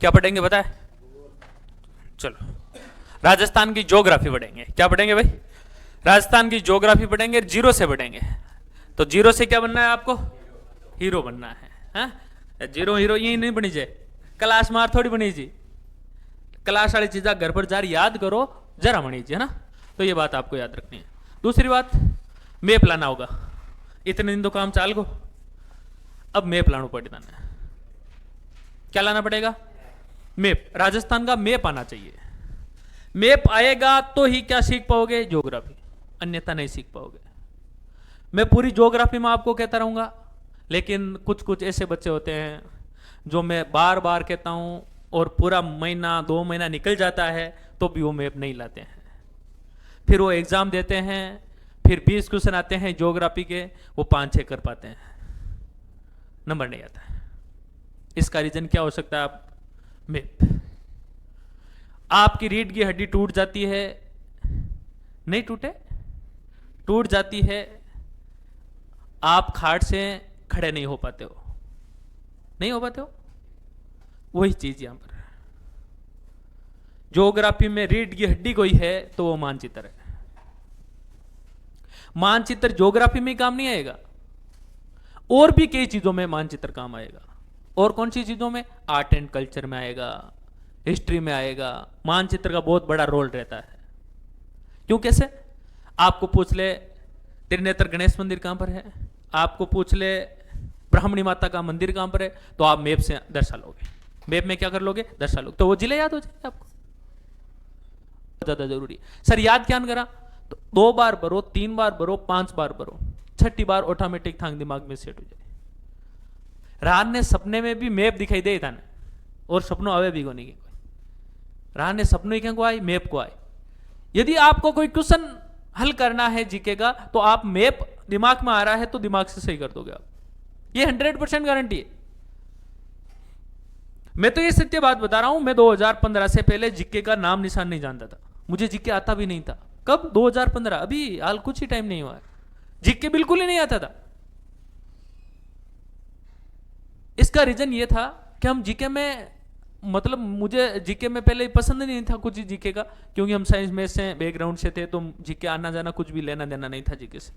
क्या पढ़ेंगे बताए? चलो राजस्थान की ज्योग्राफी पढ़ेंगे। क्या पढ़ेंगे भाई? राजस्थान की ज्योग्राफी पढ़ेंगे, जीरो से पढ़ेंगे। तो जीरो से क्या बनना है आपको? हीरो बनना है। हाँ? जीरो हीरो यही नहीं बनी जाए, क्लास मार थोड़ी बनी जी। क्लास वाली चीज़ा घर पर जार याद करो, जरा बनी जी, है ना? तो ये बात आपको याद रखनी है। दूसरी बात, मैप लाना होगा। इतने दिन तो काम चाल को, अब मैप लाना पड़ेगा ना। क्या लाना पड़ेगा? मैप। राजस्थान का मैप आना चाहिए। मैप आएगा तो ही क्या सीख पाओगे? ज्योग्राफी, अन्यथा नहीं सीख पाओगे। मैं पूरी ज्योग्राफी में आपको कहता रहूंगा, लेकिन कुछ कुछ ऐसे बच्चे होते हैं जो मैं बार बार कहता हूं और पूरा महीना 2 महीना निकल जाता है तो भी वो मैप नहीं लाते हैं। फिर वो एग्जाम देते हैं, फिर 20 क्वेश्चन आते हैं ज्योग्राफी के, वो 5-6 कर पाते हैं, नंबर नहीं आता है। इसका रीजन क्या हो सकता है? आप मैप। आपकी रीढ़ की हड्डी टूट जाती है, नहीं टूटे, टूट जाती है, आप खाट से खड़े नहीं हो पाते हो, नहीं हो पाते हो। वही चीज यहां पर ज्योग्राफी में रीढ़ की हड्डी कोई है तो वो मानचित्र है। मानचित्र ज्योग्राफी में काम नहीं आएगा, और भी कई चीजों में मानचित्र काम आएगा। और कौन सी चीजों में? आर्ट एंड कल्चर में आएगा, हिस्ट्री में आएगा। मानचित्र का बहुत बड़ा रोल रहता है। क्यों? कैसे? आपको पूछ ले त्रिनेत्र गणेश मंदिर कहां पर है, आपको पूछ ले ब्राह्मणी माता का मंदिर कहां पर है, तो आप मैप से दर्शा लोगे। मैप में क्या कर लोगे? दर्शा लोगे, तो वो जिले याद हो जाएंगे आपको। ज्यादा जरूरी। सर याद क्या करा? तो 2 बार भरो, 3 बार भरो, 5 बार भरो, 6ठी बार ऑटोमेटिक थांग दिमाग में सेट हो जाए। रान ने सपने में भी मैप दिखाई दे था ना, और सपनों आवे भी को नहीं। रान ने सपनों ही को आई, मैप को आई। यदि आपको कोई क्वेश्चन हल करना है जीके का, तो आप मैप दिमाग में आ रहा है तो दिमाग से सही कर दोगे आप, ये 100% गारंटी है। मैं तो ये सत्य बात बता रहा हूं, मैं 2015 से पहले जीके का नाम निशान नहीं जानता था, मुझे जीके आता भी नहीं था। कब? 2015, अभी हाल कुछ ही टाइम नहीं हुआ है, जीके बिल्कुल ही नहीं आता था। इसका रीजन ये था कि हम जीके में, मतलब मुझे जीके में पहले पसंद नहीं था कुछ जीके का, क्योंकि हम साइंस में से बैकग्राउंड से थे, तो जीके आना जाना कुछ भी लेना देना नहीं था जीके से।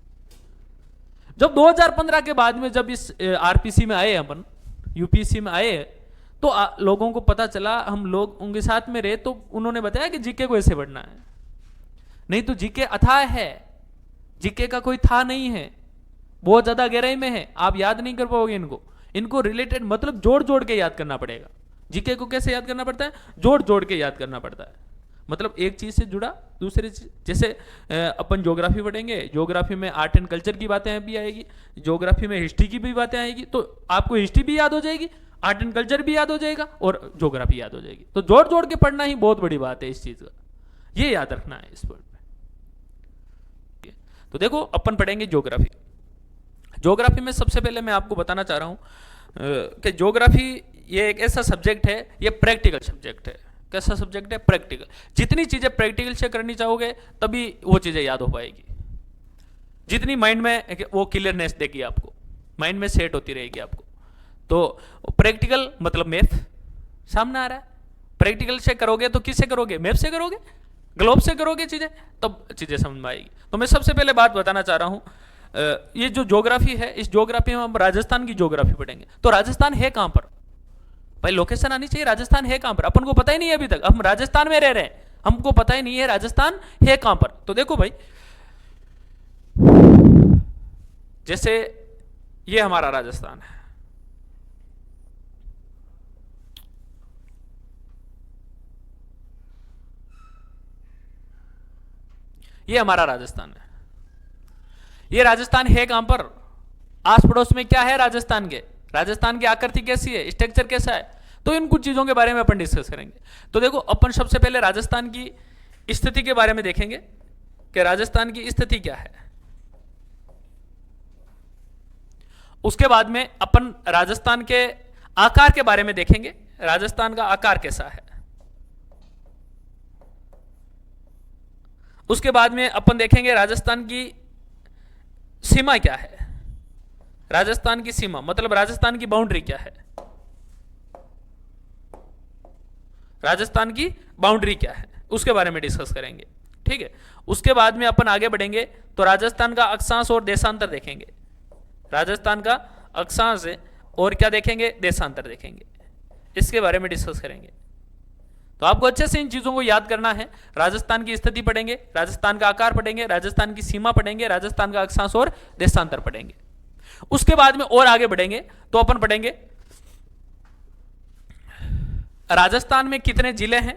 जब 2015 के बाद में जब इस आरपीसी में आए, अपन यूपीएससी में आए, तो लोगों को पता चला, हम लोग उनके साथ में रहे, तो उन्होंने बताया कि जीके को ऐसे पढ़ना है। नहीं तो जीके अथाह है, जीके का कोई था नहीं है, बहुत ज्यादा गहराई में है, आप याद नहीं कर पाओगे इनको। इनको रिलेटेड मतलब जोड़ जोड़ के याद करना पड़ेगा। जीके को कैसे याद करना पड़ता है? जोड़ जोड़ के याद करना पड़ता है। मतलब एक चीज से जुड़ा दूसरी चीज, जैसे अपन ज्योग्राफी पढ़ेंगे, ज्योग्राफी में आर्ट एंड कल्चर की बातें भी आएगी, ज्योग्राफी में हिस्ट्री की भी बातें आएगी, तो आपको हिस्ट्री भी याद हो जाएगी, आर्ट एंड कल्चर भी याद हो जाएगा, और ज्योग्राफी याद हो जाएगी। तो जोड़ जोड़ के पढ़ना ही बहुत बड़ी बात है इस चीज का, ये याद रखना है इस पर। तो देखो अपन पढ़ेंगे ज्योग्राफी। ज्योग्राफी में सबसे पहले मैं आपको बताना चाह रहा हूं कि ज्योग्राफी ये एक ऐसा सब्जेक्ट है, ये प्रैक्टिकल सब्जेक्ट है। कैसा सब्जेक्ट है? प्रैक्टिकल। जितनी चीजें प्रैक्टिकल से करनी चाहोगे तभी वो चीजें याद हो पाएगी। जितनी माइंड में वो क्लियरनेस देगी आपको, माइंड में सेट होती रहेगी आपको। तो प्रैक्टिकल मतलब मैथ सामने आ रहा है, प्रैक्टिकल से करोगे तो किससे करोगे? मैप से करोगे, ग्लोब से करोगे चीजें, तब चीजें समझ में आएगी। तो मैं सबसे पहले बात बताना चाह रहा हूं, ये जो ज्योग्राफी है, इस ज्योग्राफी में हम राजस्थान की ज्योग्राफी पढ़ेंगे। तो राजस्थान है कहां पर? भाई लोकेशन आनी चाहिए, राजस्थान है कहां पर? अपन को पता ही नहीं है अभी तक, हम राजस्थान में रह रहे हैं, हमको पता ही नहीं है राजस्थान है कहां पर। तो देखो भाई, जैसे ये हमारा राजस्थान है, ये हमारा राजस्थान है। ये राजस्थान है कहां पर? आस पड़ोस में क्या है राजस्थान के? राजस्थान की आकृति कैसी है, स्ट्रक्चर कैसा है? तो इन कुछ चीजों के बारे में अपन डिस्कस करेंगे। तो देखो, अपन सबसे पहले राजस्थान की स्थिति के बारे में देखेंगे कि राजस्थान की स्थिति क्या है। उसके बाद में अपन राजस्थान के आकार के बारे में देखेंगे, राजस्थान का आकार कैसा है। उसके बाद में अपन देखेंगे राजस्थान की सीमा क्या है, राजस्थान की सीमा मतलब राजस्थान की बाउंड्री क्या है। राजस्थान की बाउंड्री क्या है उसके बारे में डिस्कस करेंगे, ठीक है। उसके बाद में अपन आगे बढ़ेंगे तो राजस्थान का अक्षांश और देशांतर देखेंगे। राजस्थान का अक्षांश और क्या देखेंगे, देशांतर देखेंगे, इसके बारे में डिस्कस करेंगे। तो आपको अच्छे से इन चीजों को याद करना है। राजस्थान की स्थिति पढ़ेंगे, राजस्थान का आकार पढ़ेंगे, राजस्थान की सीमा पढ़ेंगे, राजस्थान का अक्षांश और देशांतर पढ़ेंगे। उसके बाद में और आगे बढ़ेंगे तो अपन पढ़ेंगे राजस्थान में कितने जिले हैं,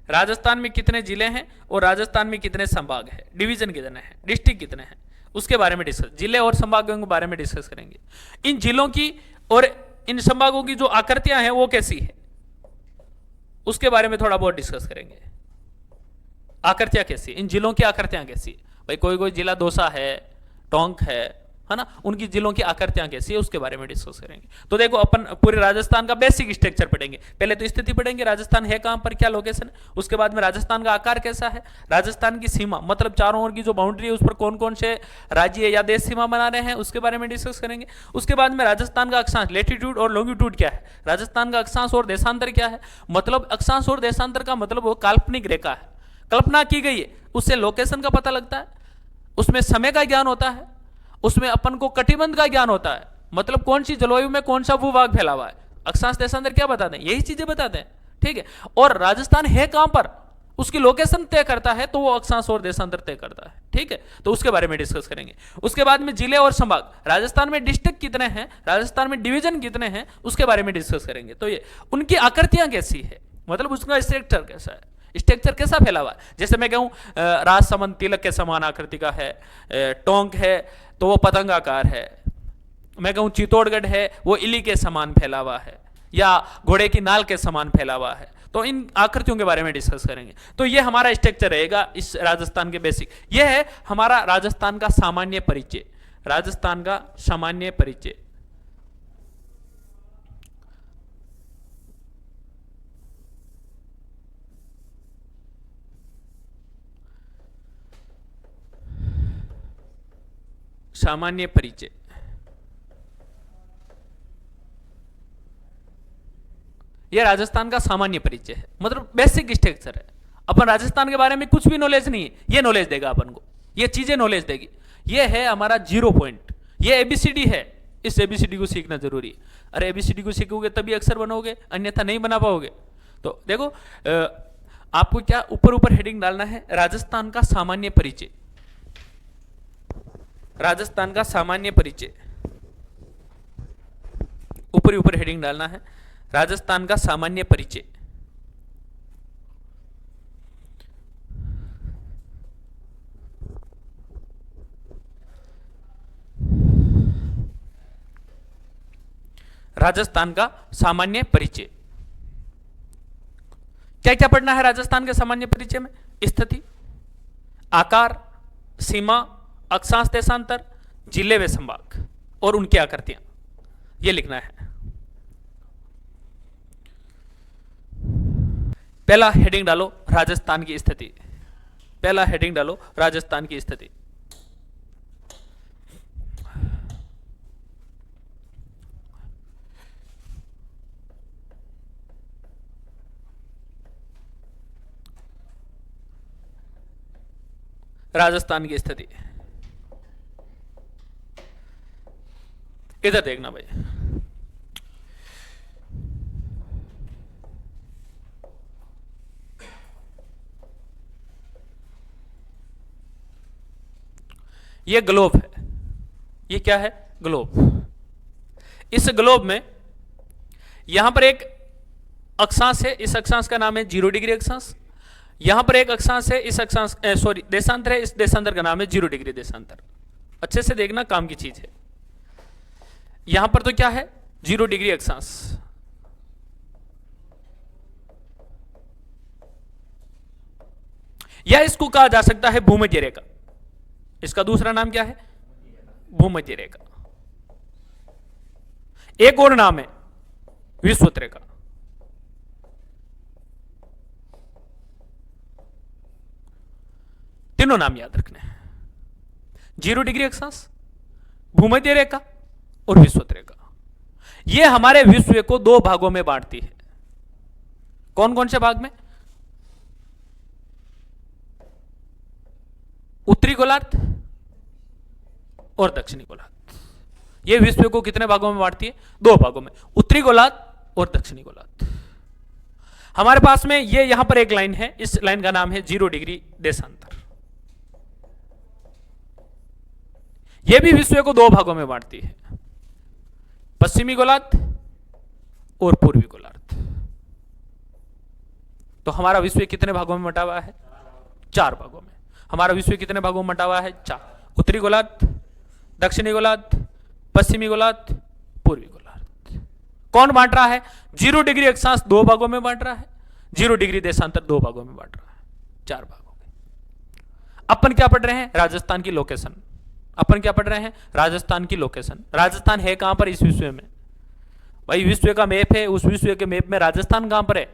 राजस्थान में कितने जिले हैं और राजस्थान में कितने संभाग हैं, डिवीजन कितने हैं, डिस्ट्रिक्ट कितने हैं, उसके बारे में डिस्कस, जिले और संभागों के बारे में डिस्कस करेंगे। इन जिलों की और इन संभागों की जो आकृतियां हैं वो कैसी है उसके बारे में थोड़ा बहुत डिस्कस करेंगे। आकृतियां कैसी, इन जिलों की आकृतियां कैसी, भाई कोई कोई जिला दौसा है, टोंक है ना, उनकी जिलों की आकृतियां कैसी है उसके बारे में डिस्कस करेंगे। तो देखो अपन पूरे राजस्थान का बेसिक स्ट्रक्चर पढ़ेंगे। पहले तो स्थिति पढ़ेंगे, राजस्थान है कहां पर, क्या लोकेशन है। उसके बाद में राजस्थान का आकार कैसा है, राजस्थान की सीमा मतलब चारों ओर की जो बाउंड्री है उस पर कौन कौन से राज्य या देश सीमा बना रहे हैं उसके बारे में डिस्कस करेंगे। उसके बाद में राजस्थान का अक्षांश लेटीट्यूड और लॉन्गिट्यूड क्या है, राजस्थान का अक्षांश और देशांतर क्या है, मतलब अक्षांश और देशांतर का मतलब वो काल्पनिक रेखा है, कल्पना की गई है, उससे लोकेशन का पता लगता है, उसमें समय का ज्ञान होता है, उसमें अपन को कटिबंध का ज्ञान होता है, मतलब कौन सी जलवायु में कौन सा भूभाग फैला हुआ है। अक्षांश देशांतर क्या बताते हैं, यही चीजें बताते हैं, ठीक है। और राजस्थान है कहां पर उसकी लोकेशन तय करता है, तो वो अक्षांश और देशांतर तय करता है, ठीक है। तो उसके बारे में डिस्कस करेंगे। उसके बाद में जिले और संभाग, राजस्थान में डिस्ट्रिक्ट कितने हैं, राजस्थान में डिवीजन कितने हैं उसके बारे में डिस्कस करेंगे। तो ये उनकी आकृतियां कैसी है, मतलब उसका स्ट्रक्चर कैसा है, स्ट्रक्चर कैसा फैला हुआ है। जैसे मैं कहूं राजसमंद तिलक के समान आकृति का है, टोंक है तो वो पतंगाकार है, मैं कहूं चित्तौड़गढ़ है वो इली के समान फैला हुआ है, या घोड़े की नाल के समान फैला हुआ है। तो इन आकृतियों के बारे में डिस्कस करेंगे। तो ये हमारा स्ट्रक्चर रहेगा इस राजस्थान के बेसिक। ये है हमारा राजस्थान का सामान्य परिचय, राजस्थान का सामान्य परिचय। सामान्य परिचय, यह राजस्थान का सामान्य परिचय है, मतलब बेसिक स्ट्रक्चर है। अपन राजस्थान के बारे में कुछ भी नॉलेज नहीं है, ये नॉलेज देगा अपन को, ये चीजें नॉलेज देगी। ये है हमारा 0 पॉइंट, ये एबीसीडी है, इस एबीसीडी को सीखना जरूरी है। अरे एबीसीडी को सीखोगे तभी अक्षर बनोगे, अन्यथा नहीं बना पाओगे। तो देखो आपको क्या ऊपर ऊपर हेडिंग डालना है, राजस्थान का सामान्य परिचय, राजस्थान का सामान्य परिचय, ऊपर ऊपर हेडिंग डालना है, राजस्थान का सामान्य परिचय। राजस्थान का सामान्य परिचय क्या क्या पढ़ना है राजस्थान के सामान्य परिचय में, स्थिति, आकार, सीमा, अक्षांश देशांतर, जिले व संभाग और उनकी आकृतियां, यह लिखना है। पहला हेडिंग डालो राजस्थान की स्थिति, पहला हेडिंग डालो राजस्थान की स्थिति। राजस्थान की स्थिति इधर देखना भाई, ये ग्लोब है, ये क्या है, ग्लोब। इस ग्लोब में यहां पर एक अक्षांश है, इस अक्षांश का नाम है 0 डिग्री अक्षांश। यहां पर एक अक्षांश है, इस अक्षांश सॉरी देशांतर है, इस देशांतर का नाम है 0 डिग्री देशांतर। अच्छे से देखना, काम की चीज है। यहां पर तो क्या है, 0 डिग्री अक्षांश। या इसको कहा जा सकता है भूमध्य रेखा, इसका दूसरा नाम क्या है, भूमध्य रेखा। एक और नाम है विषुवत रेखा। तीनों नाम याद रखने हैं, 0 डिग्री अक्षांश, भूमध्य रेखा और विषुवत रेखा। यह हमारे विश्व को 2 भागों में बांटती है। कौन कौन से भाग में? उत्तरी गोलार्ध और दक्षिणी गोलार्ध। ये विश्व को कितने भागों में बांटती है? 2 भागों में, उत्तरी गोलार्ध और दक्षिणी गोलार्ध। हमारे पास में ये यहां पर एक लाइन है, इस लाइन का नाम है 0 डिग्री देशांतर। यह भी विश्व को 2 भागों में बांटती है, पश्चिमी गोलार्ध और पूर्वी गोलार्ध। तो हमारा विश्व कितने भागों में बंटा हुआ है? 4 भागों में। हमारा विश्व कितने भागों में बंटा हुआ है? 4। उत्तरी गोलार्ध, दक्षिणी गोलार्ध, पश्चिमी गोलार्ध, पूर्वी गोलार्ध। कौन बांट रहा है? 0 डिग्री अक्षांश 2 भागों में बांट रहा है, 0 डिग्री देशांतर 2 भागों में बांट रहा है, 4 भागों में। अपन क्या पढ़ रहे हैं? राजस्थान की लोकेशन। अपन क्या पढ़ रहे हैं? राजस्थान की लोकेशन। राजस्थान है कहां पर इस विश्व में? भाई विश्व का मैप है, उस विश्व के मैप में राजस्थान कहां पर है?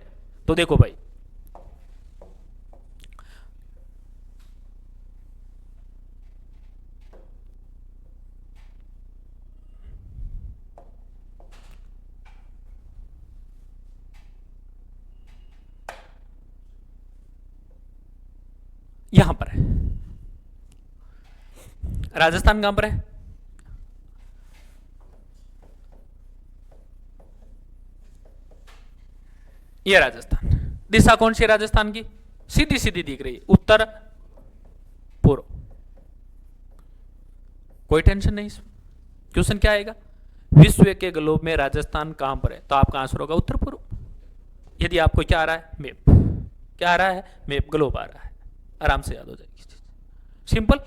तो देखो भाई, यहां पर है राजस्थान। कहां पर है? यह राजस्थान। दिशा कौन सी है राजस्थान की? सीधी सीधी दिख रही है, उत्तर पूर्व। कोई टेंशन नहीं इसमें। क्वेश्चन क्या आएगा? विश्व के ग्लोब में राजस्थान कहां पर है? तो आपका आंसर होगा उत्तर पूर्व। यदि आपको क्या आ रहा है? मैप। क्या आ रहा है? मैप, ग्लोब आ रहा है। आराम से याद हो जाएगी चीज, सिंपल।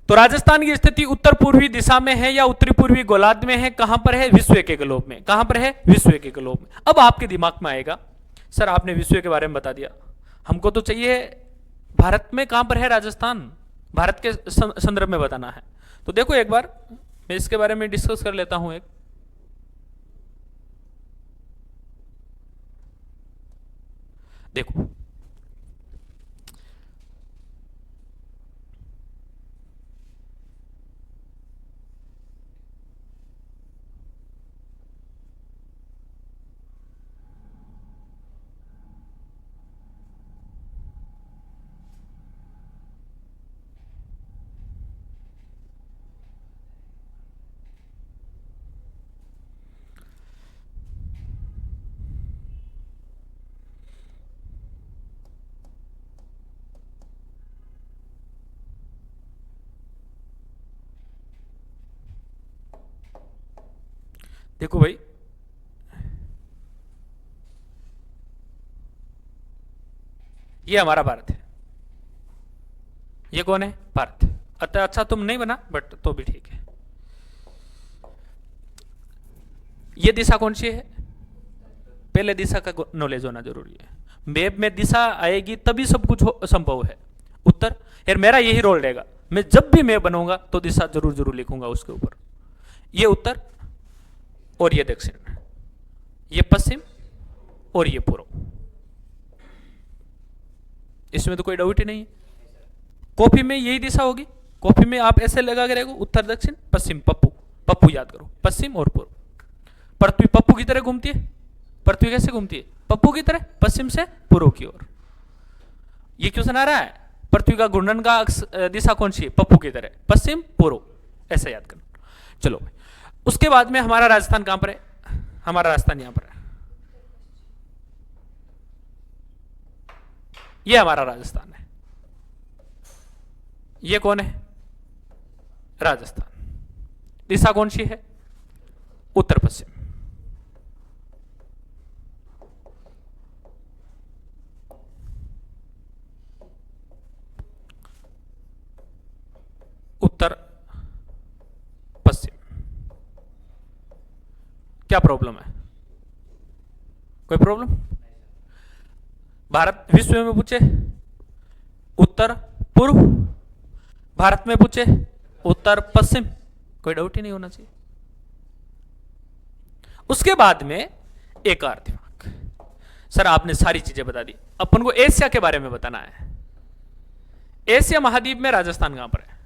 तो राजस्थान की स्थिति उत्तर पूर्वी दिशा में है या उत्तरी पूर्वी गोलार्ध में है? कहां पर है? विश्व के ग्लोब में। कहां पर है? विश्व के ग्लोब में। अब आपके दिमाग में आएगा, सर आपने विश्व के बारे में बता दिया, हमको तो चाहिए भारत में कहां पर है राजस्थान, भारत के संदर्भ में बताना है। तो देखो एक बार मैं इसके बारे में डिस्कस कर लेता हूं। एक देखो, देखो भाई, ये हमारा भारत है। ये कौन है? भारत। अच्छा तुम नहीं बना, बट तो भी ठीक है। ये दिशा कौन सी है? पहले दिशा का नॉलेज होना जरूरी है। मैप में दिशा आएगी तभी सब कुछ संभव है। उत्तर, यार मेरा यही रोल रहेगा, मैं जब भी मैप बनाऊंगा तो दिशा जरूर जरूर लिखूंगा उसके ऊपर। ये उत्तर और ये दक्षिण, ये पश्चिम और ये पूर्व। इसमें तो कोई डाउट ही नहीं है। कॉपी में यही दिशा होगी। कॉपी में आप ऐसे लगा के रखो, उत्तर दक्षिण पश्चिम, पप्पू। पप्पू याद करो, पश्चिम और पूर्व। पृथ्वी पप्पू की तरह घूमती है। पृथ्वी कैसे घूमती है? पप्पू की तरह, पश्चिम से पूर्व की ओर। ये क्वेश्चन आ रहा है, पृथ्वी का घूर्णन का दिशा कौन सी है? पप्पू की तरह, पश्चिम पूर्व। ऐसा याद करना। चलो, उसके बाद में हमारा राजस्थान कहां पर है? हमारा राजस्थान यहां पर है। ये हमारा राजस्थान है। ये कौन है? राजस्थान। दिशा कौन सी है? उत्तर पश्चिम। उत्तर पश्चिम। क्या प्रॉब्लम है? कोई प्रॉब्लम? भारत विश्व में पूछे उत्तर पूर्व, भारत में पूछे उत्तर पश्चिम, कोई डाउट ही नहीं होना चाहिए। उसके बाद में एक और दिमाग, सर आपने सारी चीजें बता दी, अपन को एशिया के बारे में बताना है। एशिया महाद्वीप में राजस्थान कहां पर है?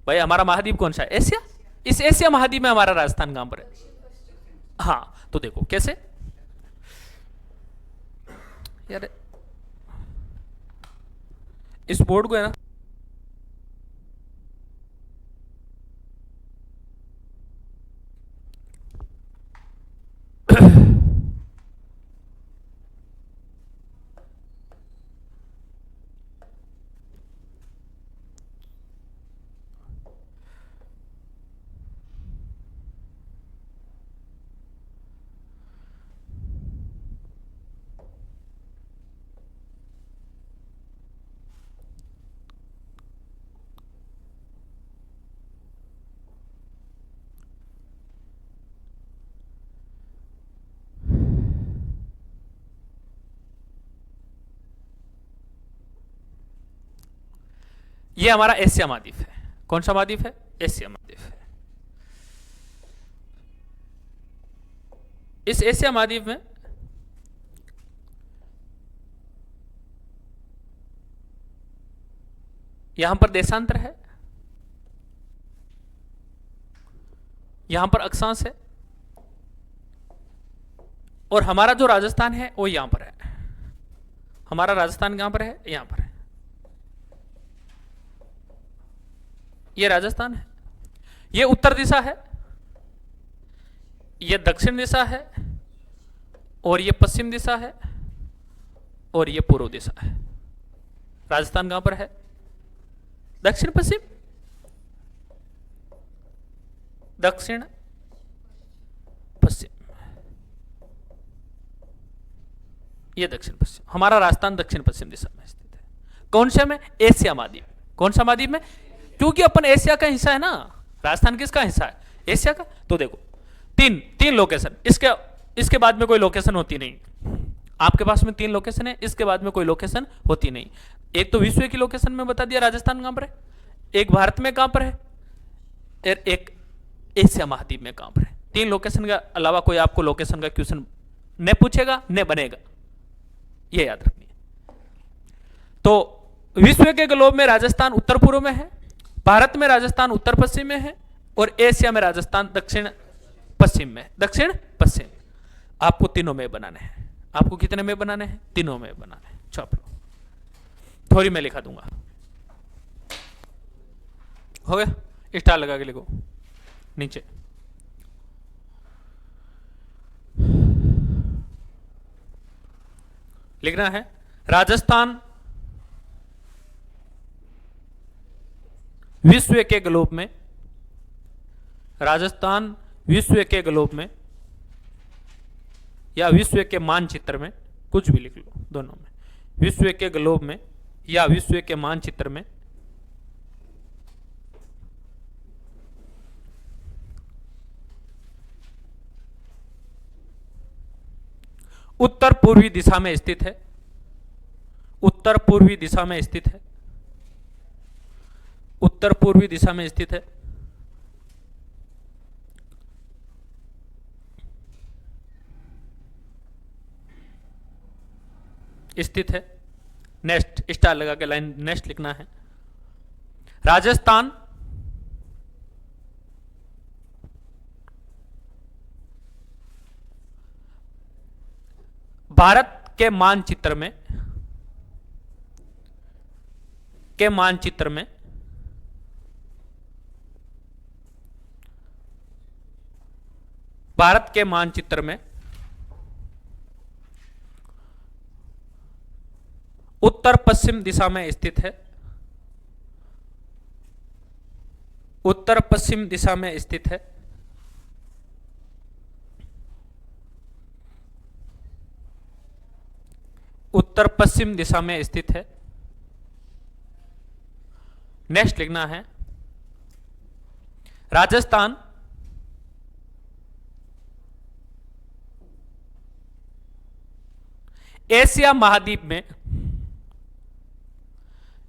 भाई हमारा महाद्वीप कौन सा है? एशिया। इस एशिया महाद्वीप में हमारा राजस्थान कहां पर है? हाँ, तो देखो कैसे, यार इस बोर्ड को है ना, ये हमारा एशिया महाद्वीप है। कौन सा महाद्वीप है? एशिया महाद्वीप है। इस एशिया महाद्वीप में यहां पर देशांतर है, यहां पर अक्षांश है, और हमारा जो राजस्थान है वो यहां पर है। हमारा राजस्थान कहां पर है? यहां पर है। ये राजस्थान है, ये उत्तर दिशा है, ये दक्षिण दिशा है, और ये पश्चिम दिशा है, और ये पूर्व दिशा है। राजस्थान कहां पर है? दक्षिण पश्चिम, दक्षिण पश्चिम, ये दक्षिण पश्चिम। हमारा राजस्थान दक्षिण पश्चिम दिशा में स्थित है। कौन से में? एशिया महाद्वीप। कौन सा महाद्वीप में? क्योंकि अपन एशिया का हिस्सा है ना। राजस्थान किसका हिस्सा है? एशिया का। तो देखो तीन लोकेशन, इसके बाद में कोई लोकेशन होती नहीं। आपके पास में 3 लोकेशन है, इसके बाद में कोई लोकेशन होती नहीं। एक तो विश्व की लोकेशन में बता दिया राजस्थान कहां पर है, एक भारत में कहां पर है, और एक एशिया महाद्वीप में कहां पर है। 3 लोकेशन का अलावा कोई आपको लोकेशन का क्वेश्चन न पूछेगा न बनेगा, ये याद रखिए। तो विश्व के ग्लोब में राजस्थान उत्तर पूर्व में है, भारत में राजस्थान उत्तर पश्चिम में है, और एशिया में राजस्थान दक्षिण पश्चिम में। दक्षिण पश्चिम आपको तीनों में बनाने हैं। आपको कितने में बनाने हैं? तीनों में बनाने हैं। छाप लो, थोड़ी मैं लिखा दूंगा। हो गया? स्टार लगा के लिखो नीचे। लिखना है राजस्थान विश्व के ग्लोब में, राजस्थान विश्व के ग्लोब में या विश्व के मानचित्र में, कुछ भी लिख लो दोनों में, विश्व के ग्लोब में या विश्व के मानचित्र में उत्तर पूर्वी दिशा में स्थित है। उत्तर पूर्वी दिशा में स्थित है। उत्तर पूर्वी दिशा में स्थित है। स्थित है। नेक्स्ट स्टार लगा के लाइन नेक्स्ट लिखना है। राजस्थान भारत के मानचित्र में भारत के मानचित्र में उत्तर पश्चिम दिशा में स्थित है। उत्तर पश्चिम दिशा में स्थित है। उत्तर पश्चिम दिशा में स्थित है। नेक्स्ट लिखना है राजस्थान एशिया महाद्वीप में,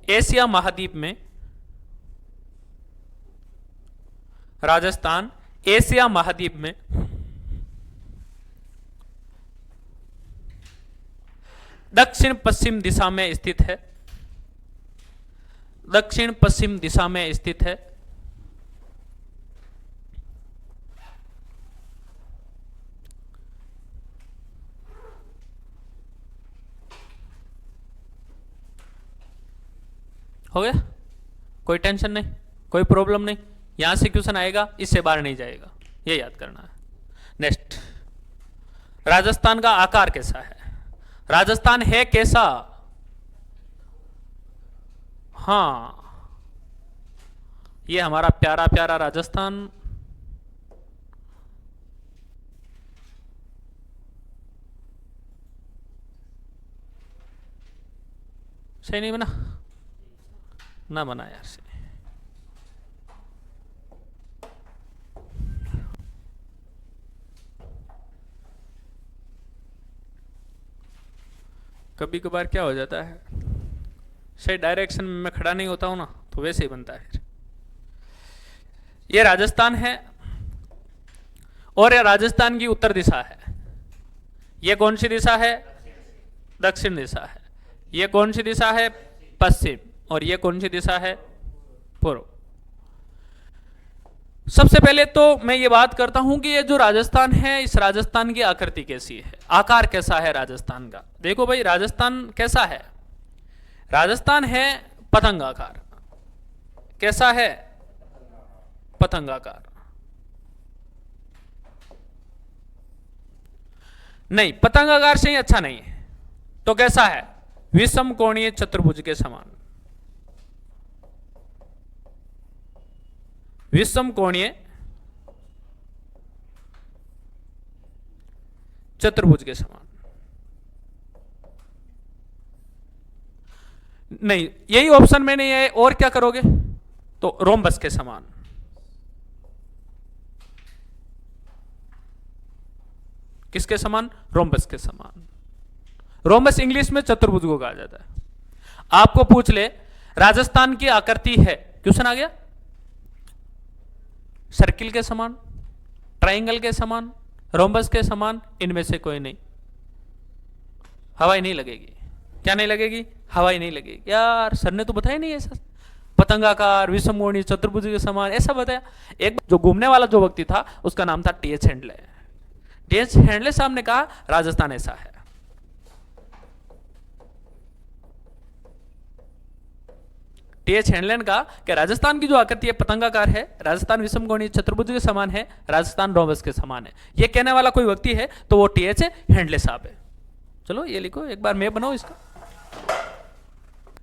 एशिया महाद्वीप में राजस्थान एशिया महाद्वीप में दक्षिण पश्चिम दिशा में स्थित है। दक्षिण पश्चिम दिशा में स्थित है। हो गया, कोई टेंशन नहीं, कोई प्रॉब्लम नहीं, यहां से क्वेश्चन आएगा, इससे बाहर नहीं जाएगा, ये याद करना है। नेक्स्ट, राजस्थान का आकार कैसा है? राजस्थान है कैसा? हाँ, ये हमारा प्यारा प्यारा राजस्थान। सही नहीं बना? ना बना यार से। कभी कभार क्या हो जाता है, सही डायरेक्शन में मैं खड़ा नहीं होता हूं ना, तो वैसे ही बनता है। ये राजस्थान है और ये राजस्थान की उत्तर दिशा है। ये कौन सी दिशा है? दक्षिण दिशा है। ये कौन सी दिशा है? पश्चिम। और ये कौन सी दिशा है? पूर्व। सबसे पहले तो मैं ये बात करता हूं कि ये जो राजस्थान है, इस राजस्थान की आकृति कैसी है, आकार कैसा है राजस्थान का। देखो भाई, राजस्थान कैसा है? राजस्थान है पतंगाकार। कैसा है? पतंगाकार। नहीं, पतंगाकार से ही अच्छा नहीं है, तो कैसा है? विषम कोणीय चतुर्भुज के समान। विषम कोणीय चतुर्भुज के समान। नहीं, यही ऑप्शन में नहीं है, और क्या करोगे? तो रोम्बस के समान। किसके समान? रोम्बस के समान। रोम्बस इंग्लिश में चतुर्भुज को कहा जाता है। आपको पूछ ले राजस्थान की आकृति है, क्वेश्चन आ गया, सर्किल के समान, ट्रायंगल के समान, रोम्बस के समान, इनमें से कोई नहीं। हवाई नहीं लगेगी। क्या नहीं लगेगी? हवाई नहीं लगेगी। यार सर ने तो बताया नहीं ऐसा, पतंगाकार, विषमकोणीय चतुर्भुज के समान ऐसा बताया। एक जो घूमने वाला जो व्यक्ति था, उसका नाम था टी.एच. हेंडले। टी.एच. हेंडले साहब ने कहा राजस्थान ऐसा है। टी.एच. हेंडले ने कहा कि राजस्थान की जो आकृति है पतंगाकार है, राजस्थान विषमकोणीय चतुर्भुज के समान है, राजस्थान रोम्बस के समान है। ये कहने वाला कोई व्यक्ति है तो वो टी.एच. हेंडले साहब है। चलो ये लिखो, एक बार मैं बनाओ इसका।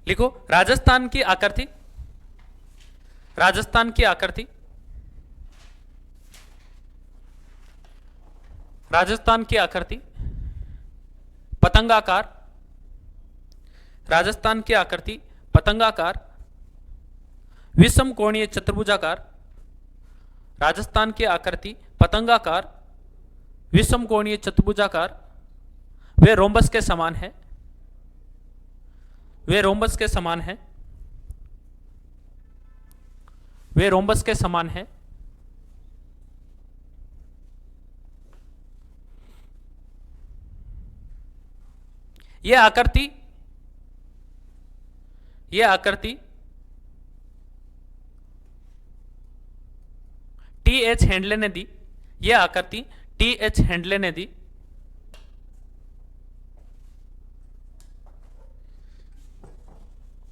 लिखो राजस्थान की आकृति, राजस्थान की आकृति, राजस्थान की आकृति पतंगाकार, राजस्थान की आकृति पतंगाकार, विषम कोणीय चतुर्भुजाकार, राजस्थान की आकृति पतंगाकार, विषम कोणीय चतुर्भुजाकार, वे रोम्बस के समान है, वे रोम्बस के समान है, वे रोम्बस के समान है। यह आकृति, यह आकृति टी.एच. हेंडले ने दी। यह आकृति टी.एच. हेंडले ने दी।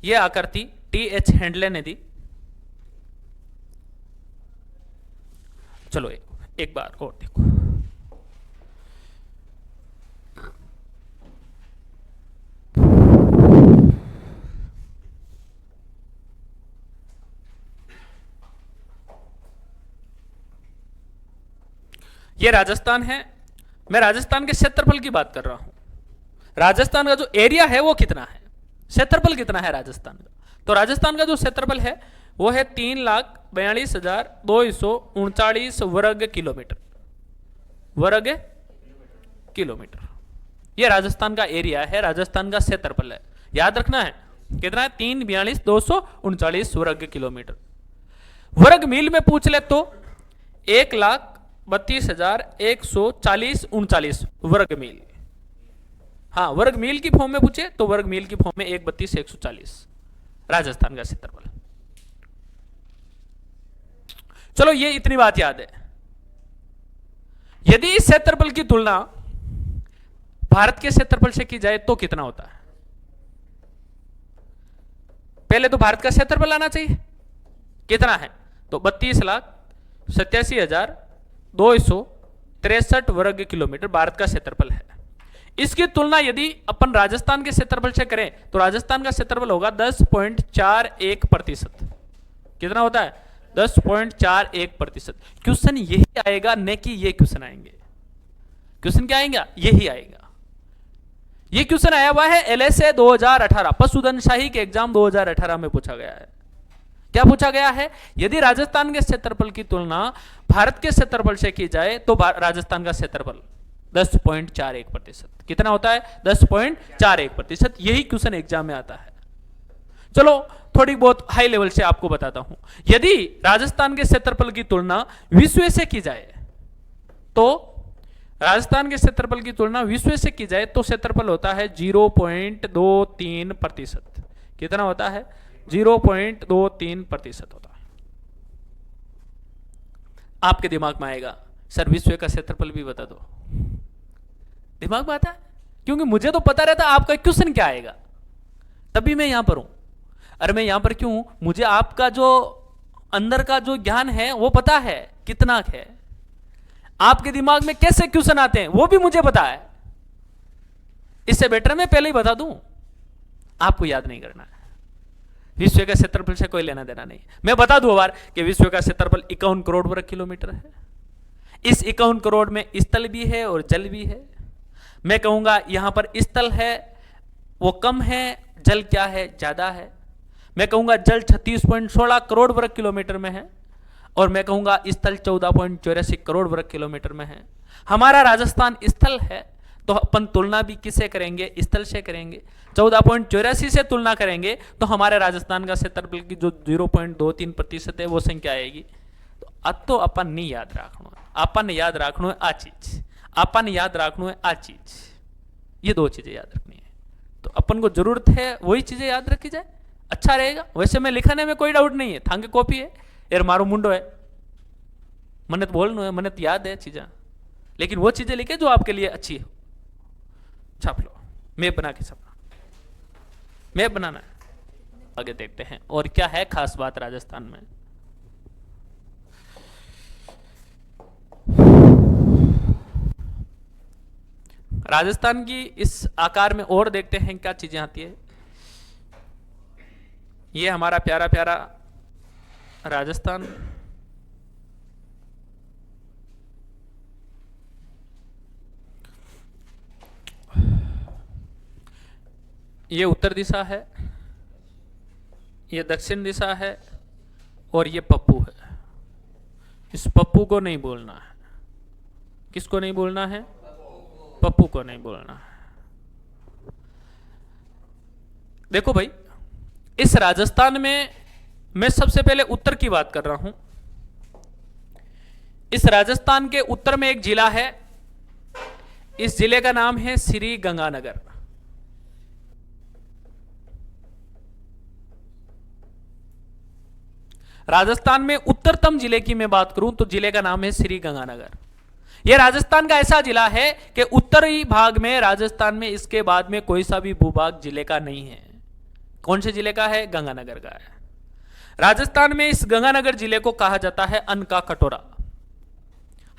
यह आकृति टी.एच. हेंडले ने दी। चलो एक बार और देखो। ये राजस्थान है। मैं राजस्थान के क्षेत्रफल की बात कर रहा हूं। राजस्थान का जो एरिया है वो कितना है, क्षेत्रफल कितना है राजस्थान का? तो राजस्थान का जो क्षेत्रफल है वो है 3,42,239 वर्ग किलोमीटर। वर्ग किलोमीटर ये राजस्थान का एरिया है, राजस्थान का क्षेत्रफल है। याद रखना है कितना है? 3,42,239 वर्ग किलोमीटर। वर्ग मील में पूछ ले तो 1,32,140 वर्ग मील। हाँ, वर्ग मील की फॉर्म में पूछे तो वर्ग मील की फॉर्म में 1,32,140 राजस्थान का क्षेत्रफल। चलो ये इतनी बात याद है। यदि इस क्षेत्रफल की तुलना भारत के क्षेत्रफल से की जाए तो कितना होता है? पहले तो भारत का क्षेत्रफल आना चाहिए, कितना है, तो 32,87,263 वर्ग किलोमीटर भारत का क्षेत्रफल है। इसकी तुलना यदि अपन राजस्थान के क्षेत्रफल से करें तो राजस्थान का क्षेत्रफल होगा 10.41%। कितना होता है, 10.41%। क्वेश्चन यही आएगा, न कि ये क्वेश्चन आएंगे। क्वेश्चन क्या आएगा, यही आएगा। ये क्वेश्चन आया हुआ है LSA 2018, पशुधन शाही के एग्जाम 2018 में पूछा गया है। क्या पूछा गया है, यदि राजस्थान के क्षेत्रफल की तुलना भारत के क्षेत्रफल से की जाए तो राजस्थान का क्षेत्रफल 10.41%। कितना होता है, 10.41%। यही क्वेश्चन एग्जाम में आता है। चलो थोड़ी बहुत हाई लेवल से आपको बताता हूं। यदि राजस्थान के क्षेत्रफल की तुलना विश्व से की जाए तो राजस्थान के क्षेत्रफल की तुलना विश्व से की जाए तो क्षेत्रफल होता है 0.23%। कितना होता है, 0.23% होता है। आपके दिमाग में आएगा सर विश्व का क्षेत्रफल भी बता दो, दिमाग में आता है, क्योंकि मुझे तो पता रहता आपका क्वेश्चन क्या आएगा, तभी मैं यहां पर हूं। अरे मैं यहां पर क्यों हूं, मुझे आपका जो अंदर का जो ज्ञान है वो पता है कितना है, आपके दिमाग में कैसे क्वेश्चन आते हैं वो भी मुझे पता है। इससे बेटर मैं पहले ही बता दूं, आपको याद नहीं करना है। विश्व का क्षेत्रफल से कोई लेना देना नहीं। मैं बता दूं बार कि विश्व का क्षेत्रफल 51 करोड़ वर्ग किलोमीटर है। इस 51 करोड़ में स्थल भी है और जल भी है। मैं कहूंगा यहां पर स्थल है वो कम है, जल क्या है ज्यादा है। मैं कहूंगा जल 36.16 करोड़ वर्ग किलोमीटर में है और मैं कहूंगा स्थल 14.84 करोड़ वर्ग किलोमीटर में है। हमारा राजस्थान स्थल है तो अपन तुलना भी किससे करेंगे, स्थल से करेंगे। 14.84 से तुलना करेंगे तो हमारे राजस्थान का क्षेत्रफल की जो 0.23% है वो संख्या आएगी। तो अपन नहीं याद रखना, अपन याद रखना है आ चीज, अपन याद रखना है आ चीज, ये दो चीजें याद रखनी है। तो अपन को जरूरत है वही चीजें याद रखी जाए, अच्छा रहेगा। वैसे में लिखने में कोई डाउट नहीं है, थांगे कॉपी है यार मारो मुंडो है, मन्ने तो बोलना है, मन्ने तो याद है चीजें, लेकिन वो चीजें लिखे जो आपके लिए अच्छी हो, छाप लो। मैप बना के छापना, मैप बनाना है। आगे देखते हैं और क्या है खास बात राजस्थान में। राजस्थान की इस आकार में और देखते हैं क्या चीजें आती है। ये हमारा प्यारा प्यारा राजस्थान, ये उत्तर दिशा है, ये दक्षिण दिशा है और ये पप्पू है। इस पप्पू को नहीं बोलना है। किसको नहीं बोलना है, पप्पू को नहीं बोलना है। देखो भाई इस राजस्थान में मैं सबसे पहले उत्तर की बात कर रहा हूं। इस राजस्थान के उत्तर में एक जिला है, इस जिले का नाम है श्री गंगानगर। राजस्थान में उत्तरतम जिले की मैं बात करूं तो जिले का नाम है श्री गंगानगर। यह राजस्थान का ऐसा जिला है कि उत्तरी भाग में राजस्थान में इसके बाद में कोई सा भी भूभाग जिले का नहीं है। कौन से जिले का है, गंगानगर का है। राजस्थान में इस गंगानगर जिले को कहा जाता है अन्न का कटोरा।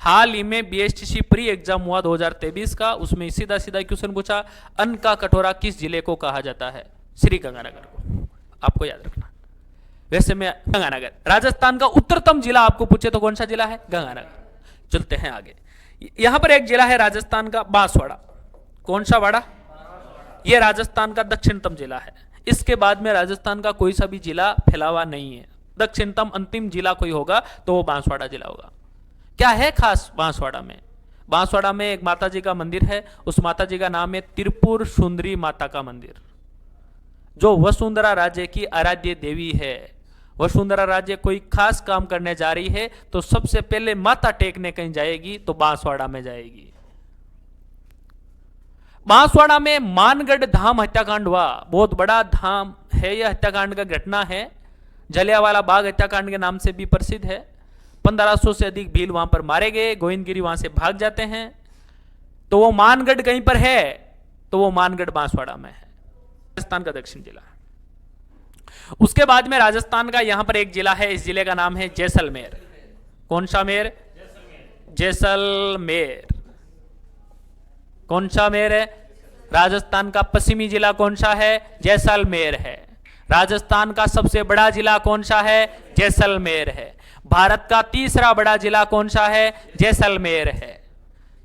हाल ही में BSTC प्री एग्जाम हुआ 2023 का, उसमें सीधा सीधा क्वेश्चन पूछा अन्न का कटोरा किस जिले को कहा जाता है, श्री गंगानगर को। आपको याद रखना। वैसे में गंगानगर राजस्थान का उत्तरतम जिला आपको पूछे तो कौन सा जिला है, गंगानगर। चलते हैं आगे। यहां पर एक जिला है राजस्थान का बांसवाड़ा। कौन सा वाड़ा, यह राजस्थान का दक्षिणतम जिला है। इसके बाद में राजस्थान का कोई सा भी जिला फैला हुआ नहीं है। दक्षिणतम अंतिम जिला कोई होगा तो वो बांसवाड़ा जिला होगा। क्या है खास बांसवाड़ा में, बांसवाड़ा में एक माता जी का मंदिर है, उस माता जी का नाम है त्रिपुर सुंदरी माता का मंदिर, जो वसुंधरा राज्य की आराध्य देवी है। वसुंधरा राज्य कोई खास काम करने जा रही है तो सबसे पहले माथा टेकने कहीं जाएगी तो बांसवाड़ा में जाएगी। बांसवाड़ा में मानगढ़ धाम हत्याकांड हुआ, बहुत बड़ा धाम है यह, हत्याकांड का घटना है। जलियांवाला बाग हत्याकांड के नाम से भी प्रसिद्ध है। 1500 से अधिक भील वहां पर मारे गए, गोविंदगिरी वहां से भाग जाते हैं। तो वो मानगढ़ कहीं पर है तो वो मानगढ़ बांसवाड़ा में है, राजस्थान का दक्षिण जिला है। उसके बाद में राजस्थान का यहां पर एक जिला है, इस जिले का नाम है जैसलमेर। कौन सा मेर? जैसलमेर। कौन सा मेर है? राजस्थान का पश्चिमी जिला कौन सा है? जैसलमेर है। राजस्थान का सबसे बड़ा जिला कौन सा है? जैसलमेर है। भारत का तीसरा बड़ा जिला कौन सा है? जैसलमेर है।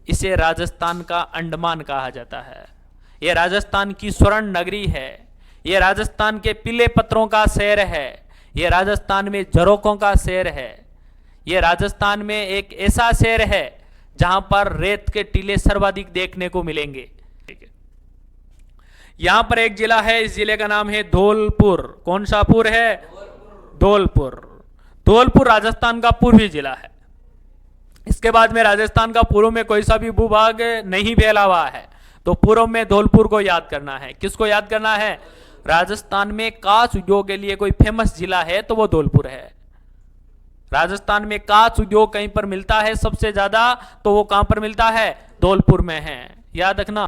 इसे राजस्थान का अंडमान कहा जाता है। यह राजस्थान की स्वर्ण नगरी है। यह राजस्थान के पीले पत्थरों का शहर है। यह राजस्थान में झरोखों का शहर है। यह राजस्थान में एक ऐसा शहर है जहां पर रेत के टीले सर्वाधिक देखने को मिलेंगे। यहां पर एक जिला है, इस जिले का नाम है धौलपुर। कौन सा पुर है? धौलपुर। धौलपुर राजस्थान का पूर्वी जिला है। इसके बाद में राजस्थान का पूर्व में कोई सा भी भूभाग नहीं फैला हुआ है, तो पूर्व में धौलपुर को याद करना है। किसको याद करना है? राजस्थान में कांच उद्योग के लिए कोई फेमस जिला है तो वो धौलपुर है। राजस्थान में कांच उद्योग कहीं पर मिलता है सबसे ज्यादा, तो वो कहां पर मिलता है? धौलपुर में है, याद रखना।